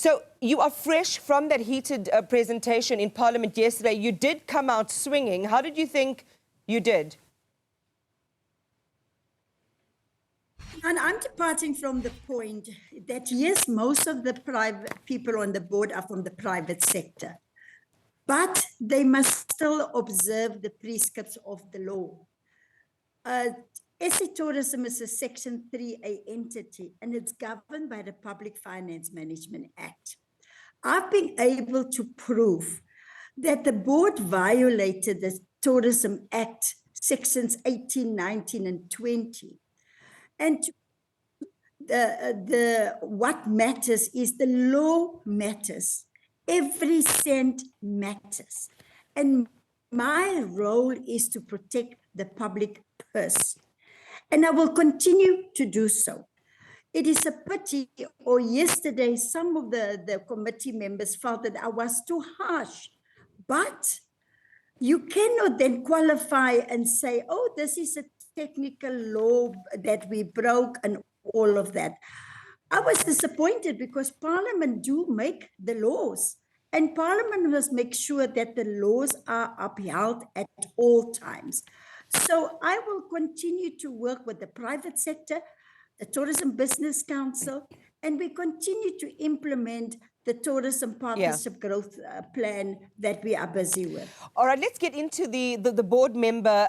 So you are fresh from that heated presentation in Parliament yesterday. You did come out swinging. How did you think you did? And I'm departing from the point that, yes, most of the private people on the board are from the private sector, but they must still observe the prescripts of the law. SA Tourism is a Section 3A entity, and it's governed by the Public Finance Management Act. I've been able to prove that the board violated the Tourism Act, Sections 18, 19, and 20. And what matters is the law matters. Every cent matters. And my role is to protect the public purse. And I will continue to do so. It is a pity, or yesterday, some of the committee members felt that I was too harsh. But you cannot then qualify and say, oh, this is a technical law that we broke and all of that. I was disappointed because Parliament do make the laws, and Parliament must make sure that the laws are upheld at all times. So I will continue to work with the private sector, the Tourism Business Council, and we continue to implement the Tourism Partnership Growth Plan that we are busy with. All right, let's get into the board member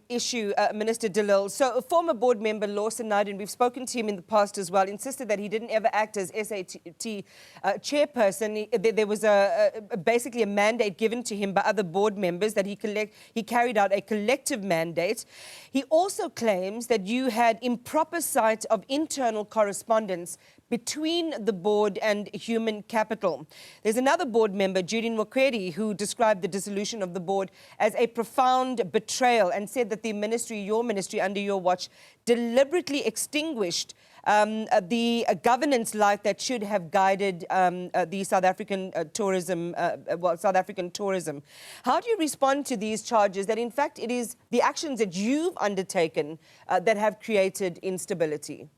issue, Minister De Lille. So a former board member, Lawson Naidoo, we've spoken to him in the past as well, insisted that he didn't ever act as SAT chairperson. There was basically a mandate given to him by other board members that he carried out a collective mandate. He also claims that you had improper sight of internal correspondence between the board and human capital. There's another board member, Judy Mokwedi, who described the dissolution of the board as a profound betrayal and said that the ministry, your ministry under your watch, deliberately extinguished the governance light that should have guided the South African tourism. How do you respond to these charges that, in fact, it is the actions that you've undertaken that have created instability?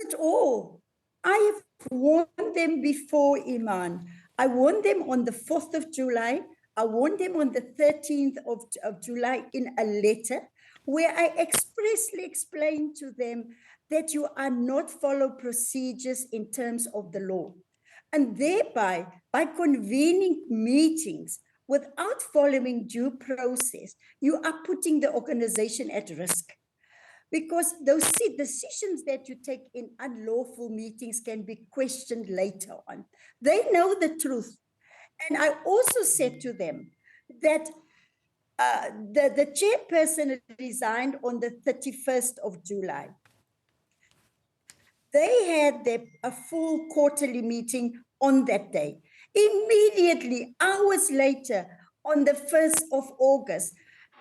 At all. I have warned them before, Iman. I warned them on the 4th of July. I warned them on the 13th of July in a letter where I expressly explained to them that you are not follow procedures in terms of the law. And thereby, by convening meetings without following due process, you are putting the organization at risk. Because those decisions that you take in unlawful meetings can be questioned later on. They know the truth. And I also said to them that the chairperson resigned on the 31st of July. They had a full quarterly meeting on that day. Immediately, hours later, on the 1st of August,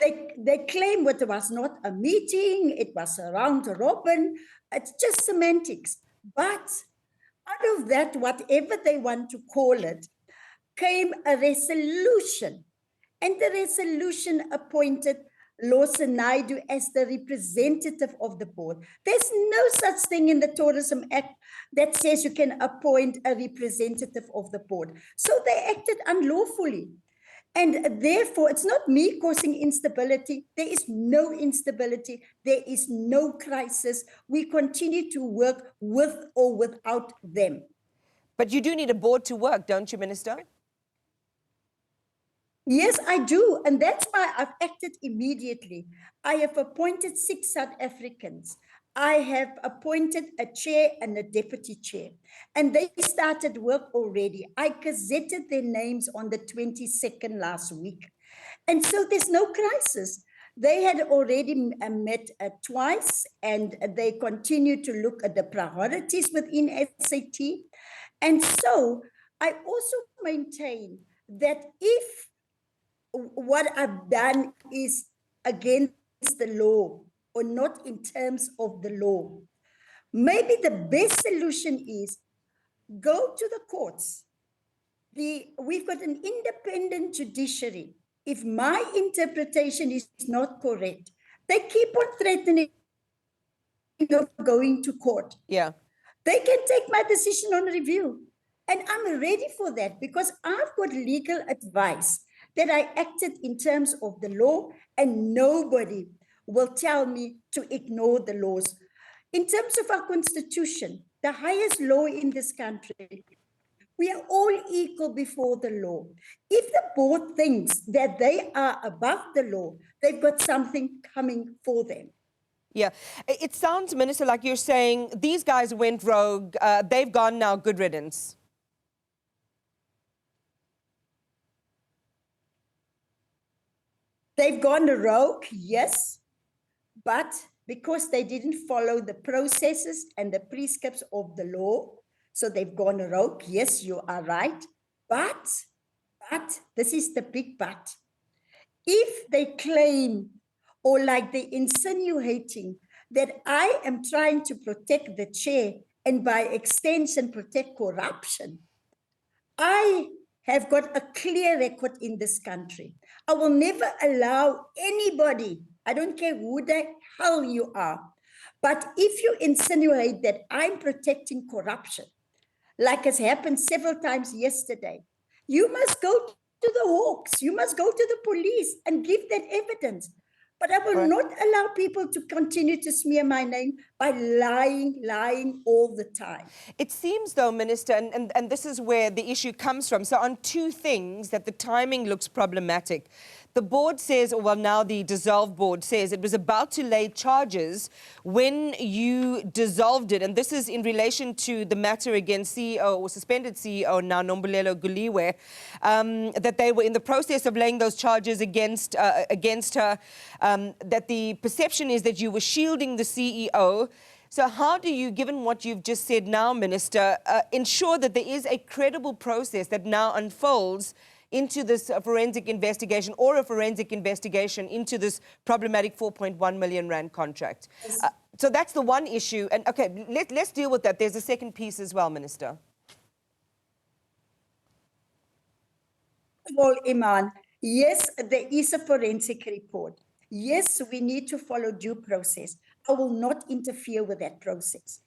they claim it was not a meeting, it was a round robin, it's just semantics. But out of that, whatever they want to call it, came a resolution. And the resolution appointed Lawson Naidoo as the representative of the board. There's no such thing in the Tourism Act that says you can appoint a representative of the board. So they acted unlawfully. And therefore, it's not me causing instability. There is no instability. There is no crisis. We continue to work with or without them. But you do need a board to work, don't you, Minister? Yes, I do. And that's why I've acted immediately. I have appointed 6 South Africans. I have appointed a chair and a deputy chair, and they started work already. I gazetted their names on the 22nd last week. And so there's no crisis. They had already met twice, and they continue to look at the priorities within SAT. And so I also maintain that if what I've done is against the law, or not in terms of the law, maybe the best solution is go to the courts. We've got an independent judiciary. If my interpretation is not correct, they keep on threatening of going to court. Yeah. They can take my decision on review. And I'm ready for that because I've got legal advice that I acted in terms of the law, and nobody will tell me to ignore the laws. In terms of our constitution, the highest law in this country, we are all equal before the law. If the board thinks that they are above the law, they've got something coming for them. Yeah, it sounds, Minister, like you're saying these guys went rogue. They've gone now, good riddance. They've gone rogue, yes, but because they didn't follow the processes and the prescripts of the law, so they've gone rogue. Yes, you are right. But this is the big but. If they claim, or like they insinuating, that I am trying to protect the chair and by extension protect corruption, I have got a clear record in this country. I will never allow anybody, I don't care who the hell you are, but if you insinuate that I'm protecting corruption, like has happened several times yesterday, you must go to the Hawks, you must go to the police and give that evidence. But I will not allow people to continue to smear my name by lying all the time. It seems, though, Minister, and this is where the issue comes from. So on two things, that the timing looks problematic. The board says, or well, now the dissolved board says, it was about to lay charges when you dissolved it. And this is in relation to the matter against CEO or suspended CEO now, Nombulelo Guliwe, that they were in the process of laying those charges against her, that the perception is that you were shielding the CEO. So how do you, given what you've just said now, Minister, ensure that there is a credible process that now unfolds into this forensic investigation, or a forensic investigation into this problematic 4.1 million rand contract? So that's the one issue. And okay, let's deal with that. There's a second piece as well, Minister. Well, Iman, yes, there is a forensic report. Yes, we need to follow due process. I will not interfere with that process.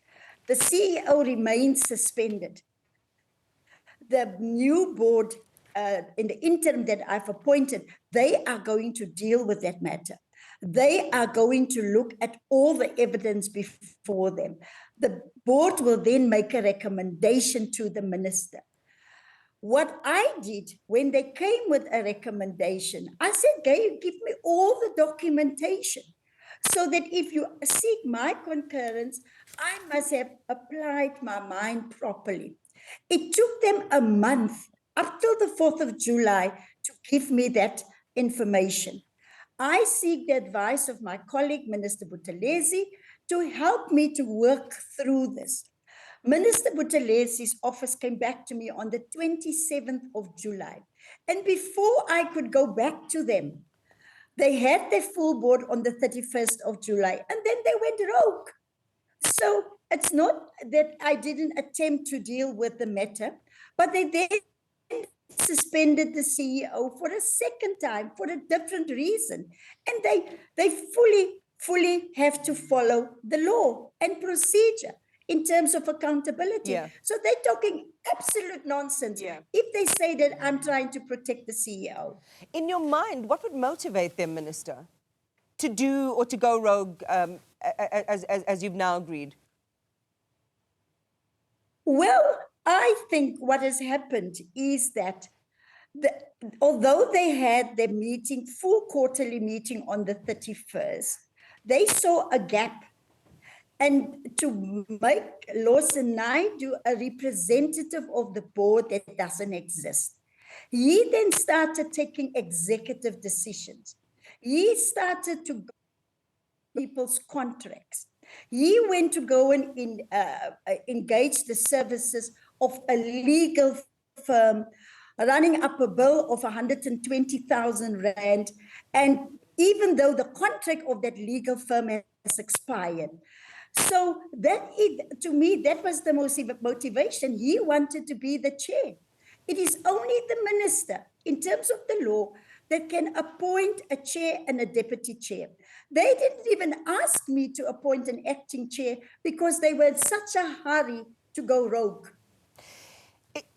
The CEO remains suspended. The new board, in the interim that I've appointed, they are going to deal with that matter. They are going to look at all the evidence before them. The board will then make a recommendation to the minister. What I did when they came with a recommendation, I said, give me all the documentation so that if you seek my concurrence, I must have applied my mind properly. It took them a month up till the 4th of July to give me that information. I seek the advice of my colleague, Minister Buthelezi, to help me to work through this. Minister Buthelesi's office came back to me on the 27th of July. And before I could go back to them, they had their full board on the 31st of July, and then they went rogue. So it's not that I didn't attempt to deal with the matter, but they then suspended the CEO for a second time for a different reason. And they fully have to follow the law and procedure in terms of accountability. Yeah. So they're talking absolute nonsense if they say that I'm trying to protect the CEO. In your mind, what would motivate them, Minister, to do or to go rogue as you've now agreed? Well, I think what has happened is that although they had their meeting, full quarterly meeting on the 31st, they saw a gap. And to make Lawson Naidoo a representative of the board that doesn't exist, he then started taking executive decisions. He started to go people's contracts. He went to go and engage the services of a legal firm, running up a bill of 120,000 rand. And even though the contract of that legal firm has expired. So to me, that was the motivation. He wanted to be the chair. It is only the minister, in terms of the law, that can appoint a chair and a deputy chair. They didn't even ask me to appoint an acting chair because they were in such a hurry to go rogue.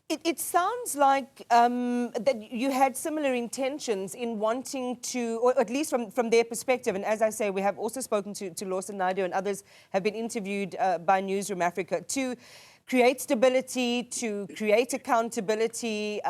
It sounds like that you had similar intentions in wanting to, or at least from their perspective, and as I say, we have also spoken to Lawson Naidoo, and others have been interviewed by Newzroom Afrika, to create stability, to create accountability,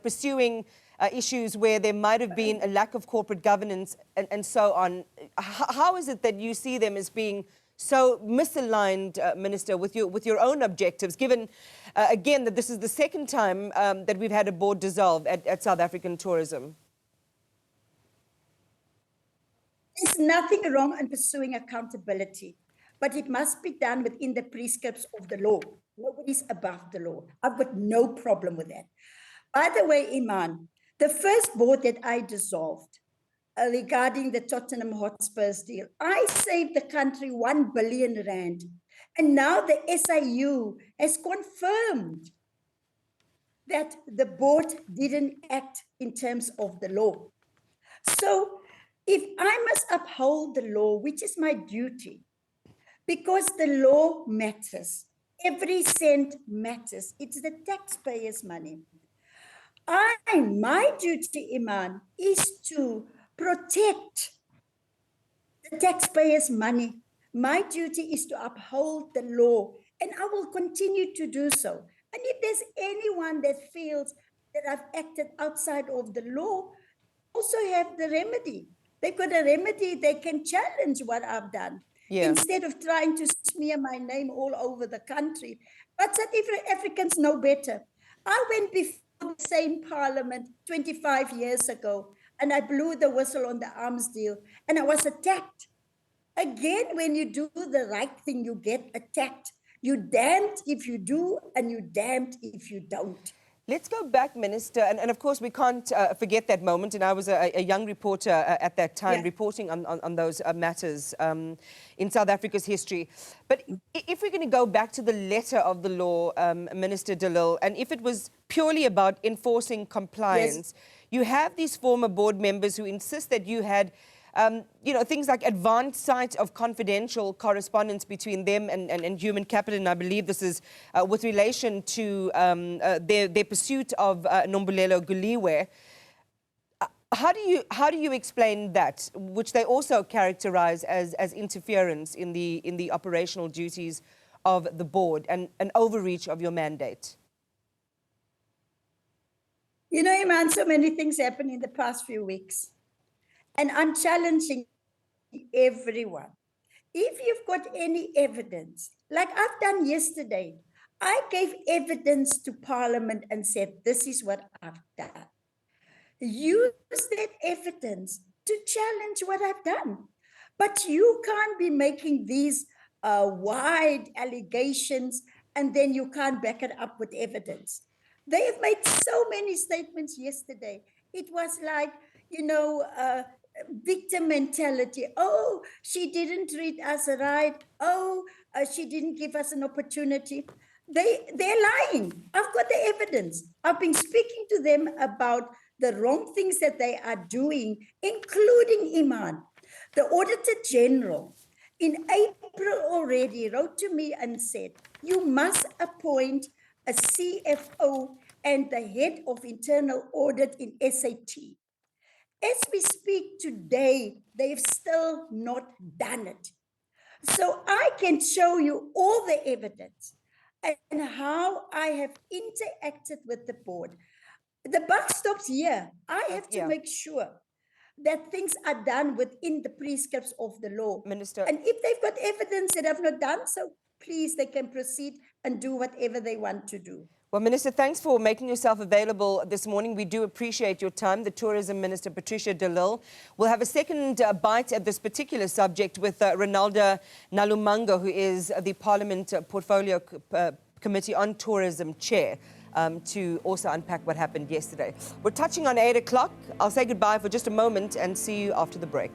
pursuing issues where there might have been a lack of corporate governance and so on. How is it that you see them as being so misaligned, Minister, with your own objectives, given, again, that this is the second time that we've had a board dissolve at South African Tourism? There's nothing wrong in pursuing accountability, but it must be done within the prescripts of the law. Nobody's above the law. I've got no problem with that. By the way, Iman, the first board that I dissolved, regarding the Tottenham Hotspurs deal, I saved the country 1 billion rand. And now the SIU has confirmed that the board didn't act in terms of the law. So if I must uphold the law, which is my duty, because the law matters, every cent matters, it's the taxpayers' money. My duty, Iman, is to protect the taxpayers' money. My duty is to uphold the law, and I will continue to do so. And if there's anyone that feels that I've acted outside of the law, also have the remedy. They've got a remedy. They can challenge what I've done instead of trying to smear my name all over the country. But South Africans know better. I went before the same parliament 25 years ago, and I blew the whistle on the arms deal, and I was attacked. Again, when you do the right thing, you get attacked. You're damned if you do, and you're damned if you don't. Let's go back, Minister, and of course we can't forget that moment, and I was a young reporter at that time reporting on those matters in South Africa's history. But if we're going to go back to the letter of the law, Minister De Lille, and if it was purely about enforcing compliance, you have these former board members who insist that you had things like advanced sight of confidential correspondence between them and human capital, and I believe this is with relation to their pursuit of Nombulelo Guliwe. How do you explain that, which they also characterize as interference in the operational duties of the board and an overreach of your mandate? You know, Iman, so many things happened in the past few weeks. And I'm challenging everyone. If you've got any evidence, like I've done yesterday, I gave evidence to Parliament and said, this is what I've done. Use that evidence to challenge what I've done. But you can't be making these wide allegations and then you can't back it up with evidence. They have made so many statements yesterday. It was like, victim mentality. Oh, she didn't treat us right. Oh, she didn't give us an opportunity. They're lying. I've got the evidence. I've been speaking to them about the wrong things that they are doing, including Iman. The Auditor General in April already wrote to me and said, you must appoint a CFO and the head of internal audit in SAT. As we speak today, they've still not done it. So I can show you all the evidence and how I have interacted with the board. The buck stops here. I have to make sure that things are done within the prescripts of the law. Minister. And if they've got evidence that have not done so, please, they can proceed and do whatever they want to do. Well, Minister, thanks for making yourself available this morning. We do appreciate your time. The Tourism Minister, Patricia de Lille, will have a second bite at this particular subject with Ronaldo Nalumanga, who is the Parliament Portfolio Committee on Tourism Chair, to also unpack what happened yesterday. We're touching on 8 o'clock. I'll say goodbye for just a moment and see you after the break.